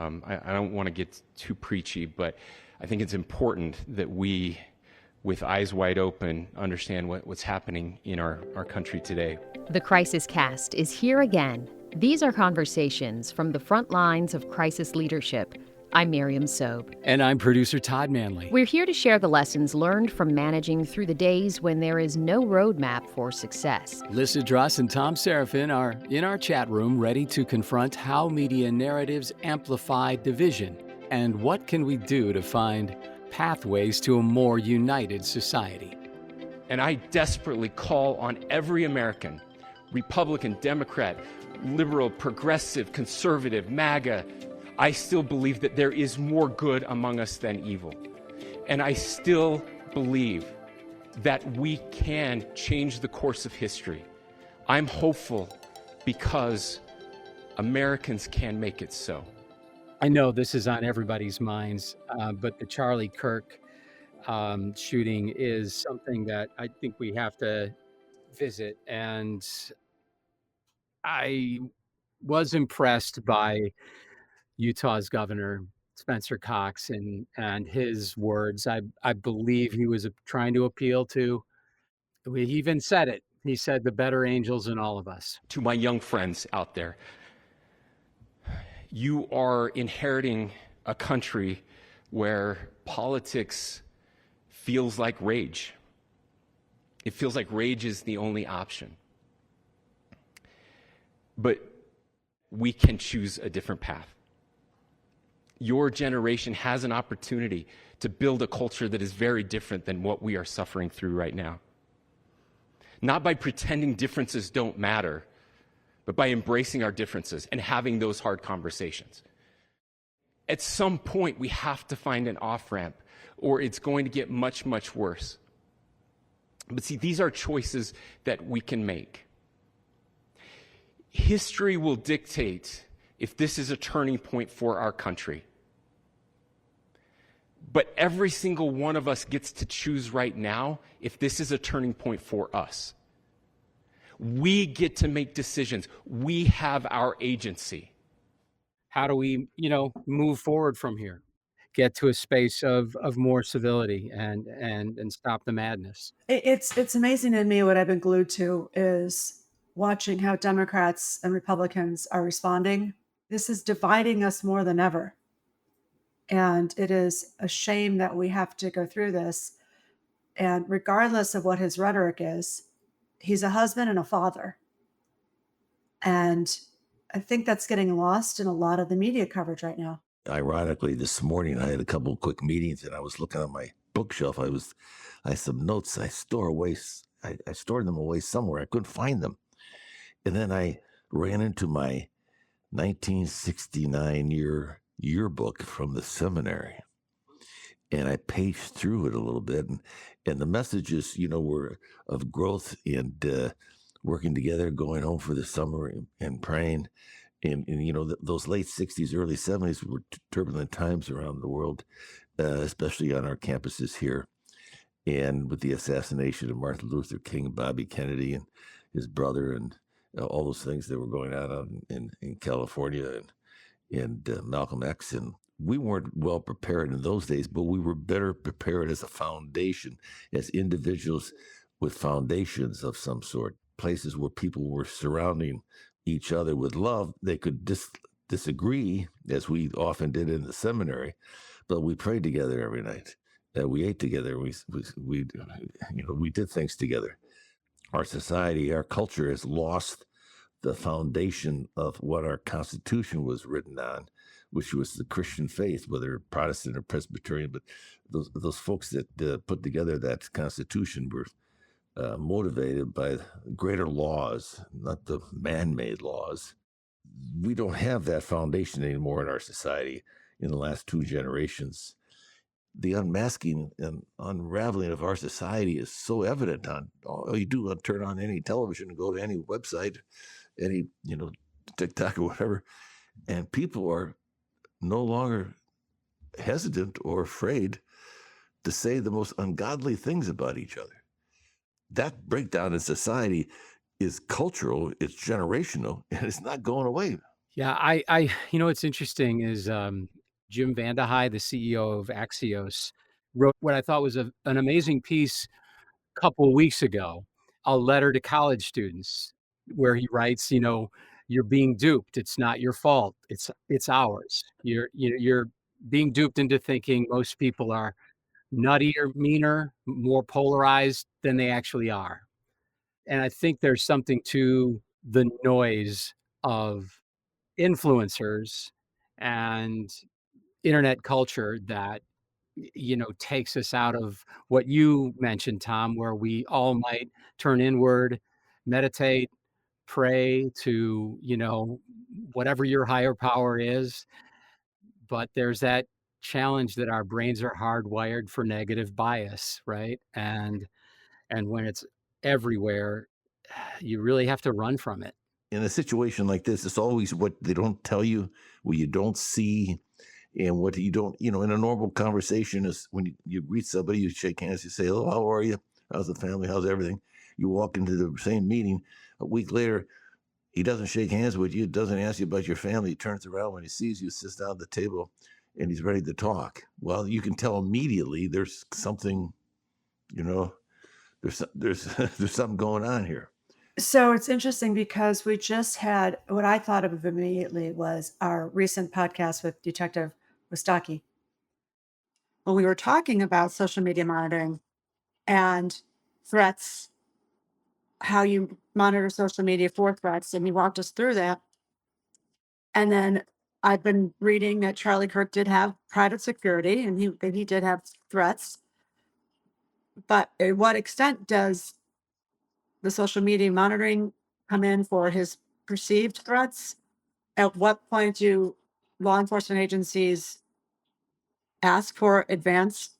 I don't want to get too preachy, but I think it's important that we, with eyes wide open, understand what's happening in our country today. The Crisis Cast is here again. These are conversations from the front lines of crisis leadership. I'm Miriam Sobe. And I'm producer Todd Manley. We're here to share the lessons learned from managing through the days when there is no roadmap for success. Lissa Druss and Tom Seraphin are in our chat room ready to confront how media narratives amplify division and what can we do to find pathways to a more united society. And I desperately call on every American, Republican, Democrat, liberal, progressive, conservative, MAGA. I still believe that there is more good among us than evil. And I still believe that we can change the course of history. I'm hopeful because Americans can make it so. I know this is on everybody's minds, but the Charlie Kirk shooting is something that I think we have to visit. And I was impressed by Utah's governor, Spencer Cox, and his words. I believe he was trying to appeal to, he even said it. He said, the better angels in all of us. To my young friends out there, you are inheriting a country where politics feels like rage. It feels like rage is the only option. But we can choose a different path. Your generation has an opportunity to build a culture that is very different than what we are suffering through right now. Not by pretending differences don't matter, but by embracing our differences and having those hard conversations. At some point, we have to find an off-ramp, or it's going to get much, much worse. But see, these are choices that we can make. History will dictate if this is a turning point for our country. But every single one of us gets to choose right now if this is a turning point for us. We get to make decisions. We have our agency. How do we, move forward from here? Get to a space of more civility and stop the madness. It's amazing to me. What I've been glued to is watching how Democrats and Republicans are responding. This is dividing us more than ever. And it is a shame that we have to go through this. And regardless of what his rhetoric is, he's a husband and a father. And I think that's getting lost in a lot of the media coverage right now. Ironically, this morning I had a couple of quick meetings and I was looking on my bookshelf. I had some notes I stored them away somewhere. I couldn't find them. And then I ran into my 1969 yearbook from the seminary. And I paged through it a little bit. And the messages, were of growth and working together, going home for the summer and praying. And those late 60s, early 70s were turbulent times around the world, especially on our campuses here. And with the assassination of Martin Luther King, Bobby Kennedy, and his brother, and all those things that were going on in California and Malcolm X. And we weren't well prepared in those days, but we were better prepared as a foundation, as individuals with foundations of some sort, places where people were surrounding each other with love. They could disagree, as we often did in the seminary, but we prayed together every night. We ate together. We did things together. Our society, our culture has lost the foundation of what our Constitution was written on, which was the Christian faith, whether Protestant or Presbyterian. But those folks that put together that Constitution were motivated by greater laws, not the man-made laws. We don't have that foundation anymore in our society in the last 2 generations. The unmasking and unraveling of our society is so evident on all you do, turn on any television and go to any website, any, TikTok or whatever, and people are no longer hesitant or afraid to say the most ungodly things about each other. That breakdown in society is cultural, it's generational, and it's not going away. Yeah, what's interesting is Jim Vandehei, the CEO of Axios, wrote what I thought was an amazing piece a couple of weeks ago, a letter to college students, where he writes, you're being duped. It's not your fault. It's ours. You're being duped into thinking most people are nuttier, meaner, more polarized than they actually are. And I think there's something to the noise of influencers and internet culture that takes us out of what you mentioned, Tom, where we all might turn inward, meditate, pray to whatever your higher power is. But there's that challenge that our brains are hardwired for negative bias, right? And when it's everywhere, you really have to run from it. In a situation like this, it's always what they don't tell you, what you don't see, and what you don't, in a normal conversation is when you greet somebody, you shake hands, you say, "Oh, how are you? How's the family? How's everything?" You walk into the same meeting a week later, he doesn't shake hands with you, doesn't ask you about your family. He turns around when he sees you, sits down at the table, and he's ready to talk. Well, you can tell immediately there's something, you know, there's there's something going on here. So it's interesting because we just had what I thought of immediately was our recent podcast with Detective Wistaki. When we were talking about social media monitoring and threats, how you monitor social media for threats, and he walked us through that. And then I've been reading that Charlie Kirk did have private security and he did have threats. But at what extent does the social media monitoring come in for his perceived threats? At what point do law enforcement agencies ask for advanced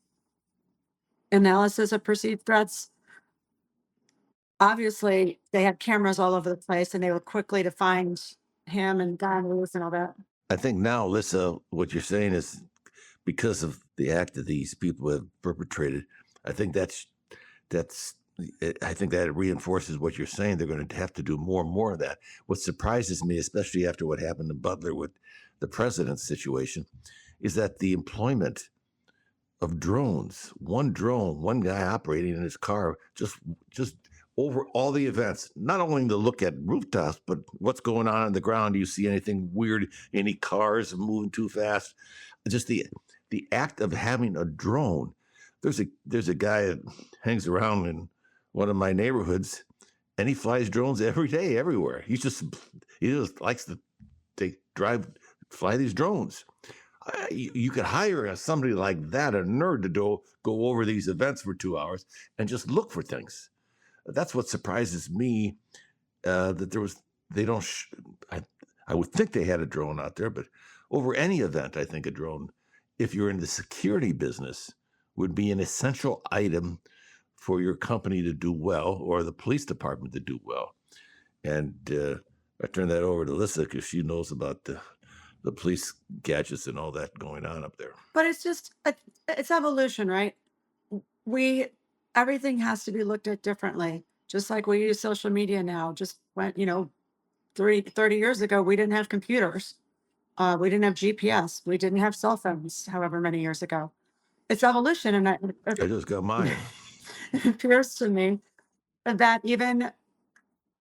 analysis of perceived threats? Obviously, they had cameras all over the place and they were quickly to find him and Don Lewis and all that. I think now, Lissa, what you're saying is because of the act that these people have perpetrated. I think that's I think that it reinforces what you're saying. They're going to have to do more and more of that. What surprises me, especially after what happened in Butler with the president's situation, is that the employment of drones, one drone, one guy operating in his car, just over all the events, not only to look at rooftops, but what's going on the ground. Do you see anything weird? Any cars moving too fast? Just the act of having a drone. There's a guy that hangs around in one of my neighborhoods, and he flies drones every day, everywhere. He just likes to fly these drones. You could hire somebody like that, a nerd, to go over these events for 2 hours and just look for things. That's what surprises me. That there was they don't. I would think they had a drone out there, but over any event, I think a drone, if you're in the security business, would be an essential item for your company to do well, or the police department to do well. And I turn that over to Lissa because she knows about the police gadgets and all that going on up there. But it's evolution, right? We Everything has to be looked at differently. Just like we use social media now. Just when 30 years ago, we didn't have computers. We didn't have GPS. We didn't have cell phones. However many years ago, it's evolution, and I just got mine. it appears to me that even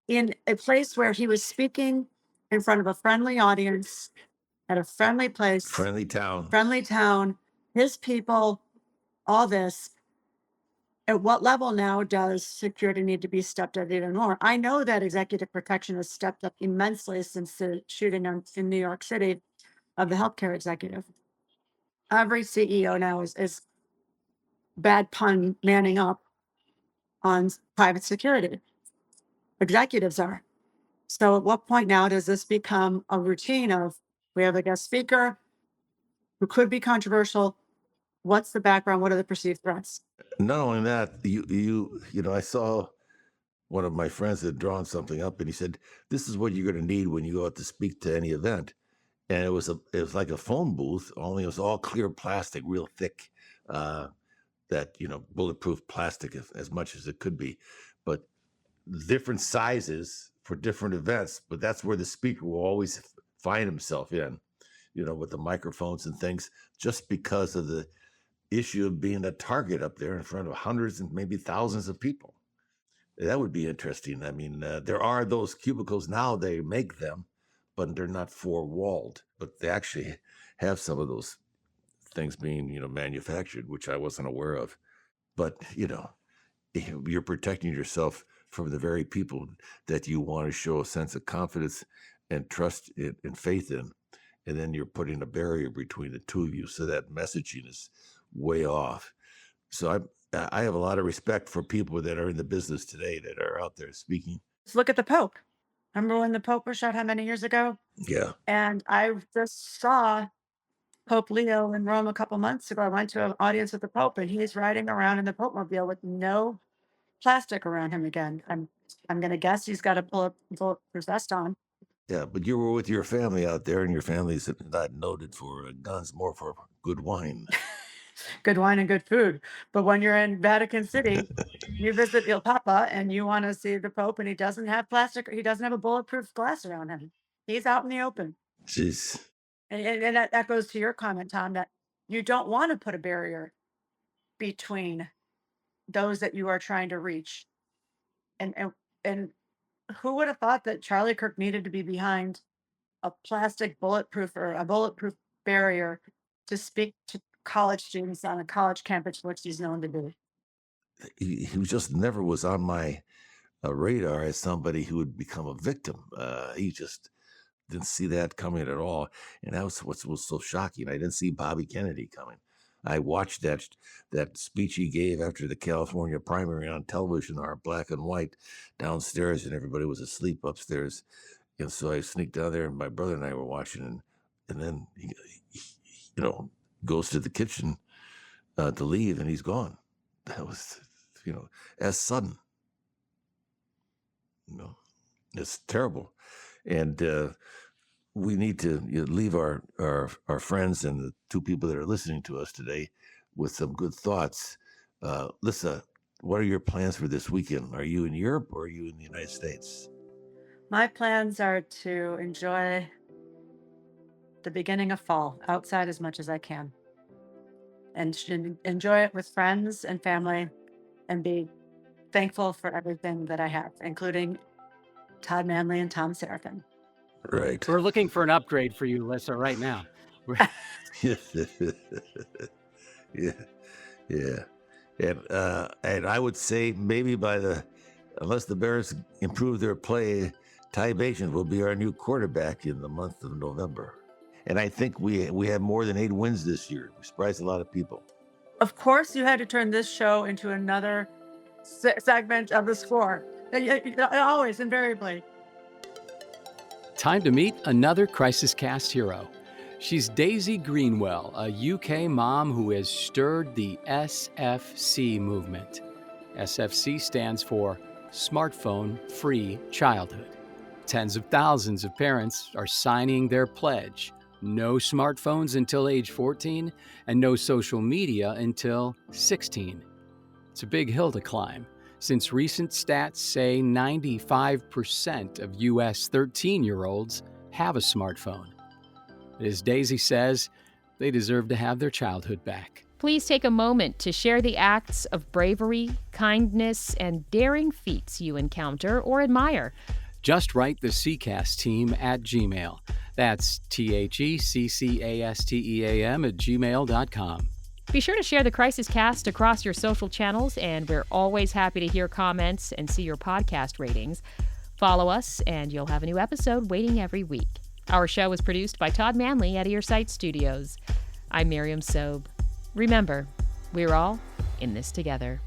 in a place where he was speaking in front of a friendly audience at a friendly place, friendly town, his people, all this. At what level now does security need to be stepped up even more? I know that executive protection has stepped up immensely since the shooting in New York City of the healthcare executive. Every CEO now is bad pun manning up on private security. Executives are. So at what point now does this become a routine of we have a guest speaker who could be controversial? What's the background? What are the perceived threats? Not only that, I saw one of my friends had drawn something up, and he said, "This is what you're going to need when you go out to speak to any event." And it was like a phone booth, only it was all clear plastic, real thick, that bulletproof plastic as much as it could be, but different sizes for different events. But that's where the speaker will always find himself in, with the microphones and things, just because of the issue of being a target up there in front of hundreds and maybe thousands of people. That would be interesting. I mean, there are those cubicles now, they make them, but they're not four-walled, but they actually have some of those things being, manufactured, which I wasn't aware of. But, you're protecting yourself from the very people that you want to show a sense of confidence and trust and faith in. And then you're putting a barrier between the two of you. So that messaging is way off. So I have a lot of respect for people that are in the business today that are out there speaking. Let's look at the Pope. Remember when the Pope was shot how many years ago? Yeah. And I just saw Pope Leo in Rome a couple months ago. I went to an audience with the Pope, and he's riding around in the Pope mobile with no plastic around him again. I'm going to guess he's got a bulletproof vest on. Yeah, but you were with your family out there, and your family's not noted for guns, more for good wine. Good wine and good food. But when you're in Vatican City, you visit Il Papa and you want to see the Pope, and he doesn't have plastic, he doesn't have a bulletproof glass around him. He's out in the open. Jeez. And that goes to your comment, Tom, that you don't want to put a barrier between those that you are trying to reach. And who would have thought that Charlie Kirk needed to be behind a plastic bulletproof or a bulletproof barrier to speak to college students on a college campus, which he's known to do? He just never was on my radar as somebody who would become a victim. He just didn't see that coming at all. And that was what was so shocking. I didn't see Bobby Kennedy coming. I watched that speech he gave after the California primary on television, our black and white, downstairs, and everybody was asleep upstairs. And so I sneaked down there, and my brother and I were watching, and then he goes to the kitchen to leave, and he's gone. That was, as sudden. It's terrible. And we need to leave our friends and the two people that are listening to us today with some good thoughts. Lissa, what are your plans for this weekend? Are you in Europe or are you in the United States? My plans are to enjoy the beginning of fall outside as much as I can, and enjoy it with friends and family, and be thankful for everything that I have, including Todd Manley and Tom Seraphin. Right. We're looking for an upgrade for you, Lissa, right now. Yeah. And I would say maybe unless the Bears improve their play, Ty Bajan will be our new quarterback in the month of November. And I think we have more than 8 wins this year. We surprised a lot of people. Of course, you had to turn this show into another segment of The Score. Always, invariably. Time to meet another Crisis Cast hero. She's Daisy Greenwell, a UK mom who has stirred the SFC movement. SFC stands for Smartphone Free Childhood. Tens of thousands of parents are signing their pledge. No smartphones until age 14 and no social media until 16. It's a big hill to climb, since recent stats say 95% of U.S. 13-year-olds have a smartphone. As Daisy says, they deserve to have their childhood back. Please take a moment to share the acts of bravery, kindness, and daring feats you encounter or admire. Just write the CCAST team at Gmail. That's THECCASTEAM@gmail.com. Be sure to share the Crisis Cast across your social channels, and we're always happy to hear comments and see your podcast ratings. Follow us, and you'll have a new episode waiting every week. Our show is produced by Todd Manley at Earsight Studios. I'm Miriam Sobe. Remember, we're all in this together.